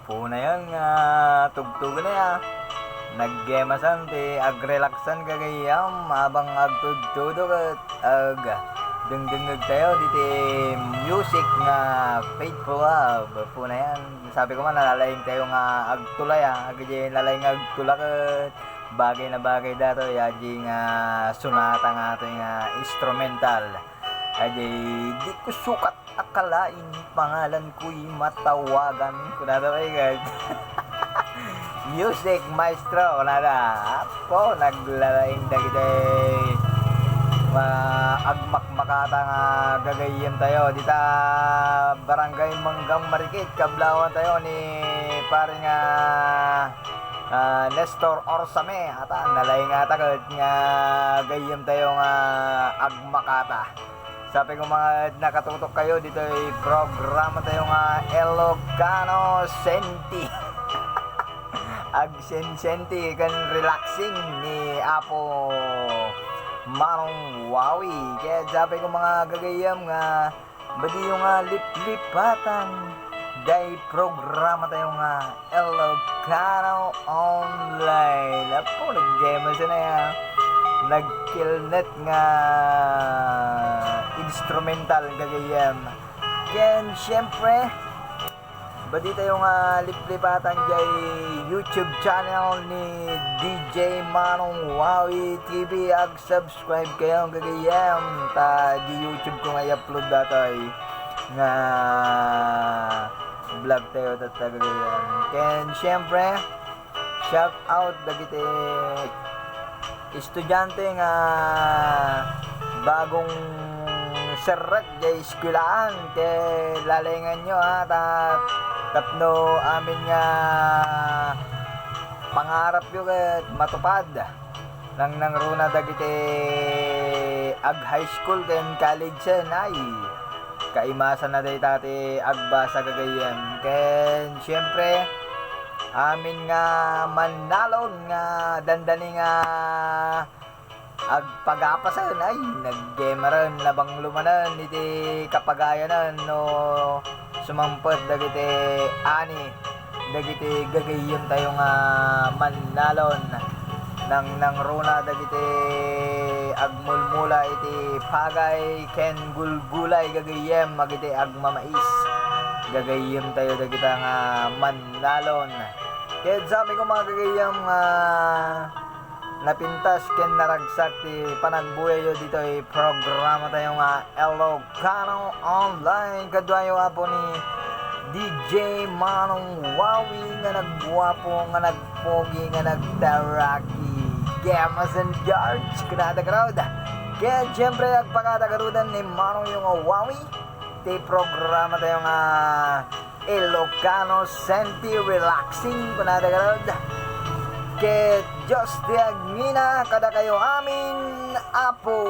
po na yan nga tugtog na ya. Naggemasan ti agrelaksan kagayam abang agtudtudog at dengdengag tayo diti music nga Faithful Love po na yan. Sabi ko man nalalaying tayo nga agtulay agadi lalaying agtulak at bagay na bagay dato yaji nga sunata nga ato nga instrumental. Adi di ko sukat akalain pangalan ko'y matawagan ko na daw guys. Music maestro na da ako naglalaing dagiti agmakmakata nga gagayem tayo dita barangay Manggang Marikit kablawan tayo ni paring Nestor Orsame ata nalaing ata nga gayem tayo nga agmakata. Sabi ko mga nakatutok kayo dito ay programa tayo nga Ilocano Senti. Senti kan relaxing ni Apo Manong Wawi. Kaya sabi ko mga gagayam nga badi yung lip-lipatan day programa tayo nga Ilocano Online. Apo nag-game na yan. Nagkilnet nga instrumental gagayam. Ken syempre badi tayo nga liplipatan jay YouTube channel ni DJ Manong Wawi TV. Ag subscribe kayo gagayam ta di YouTube ko nga i-upload datoy nga vlog tayo gagayam. Ken syempre shout out dagiti estudyante nga bagong seret jay eskwelahan kay lalingan nyo tapno amin nga pangarap yung matupad nang runa dagiti ag high school ken college ay kaimasan na day tati agbasa gagayem ken syempre amin nga manalon nga dandani nga agpagapasan ay naggemaran labang lumanan iti kapagayanan no sumampot dagiti ani dagiti gagayem tayo nga manalon nang runa dagiti agmulmula iti pagay ken gulgulay gagayem magiti agmamais gagayem tayo dagita nga manalon. Kaya sabi ko mga gagayem nga napintas ken naragsak ti panagbuhay yo dito ay programa tayo nga Ilocano Online kadwayo apo ni DJ Manong Wawi nga nagguwapo nga nagpogi nga nagtaraki Gemas and George kunada crowd. Kaya syempre agpakatagarudan ni Manong yung Wawi ti programa tayo nga Ilocano Senti Relaxing kunada crowd. Ke Diyos di agmina kada kayo amin apo.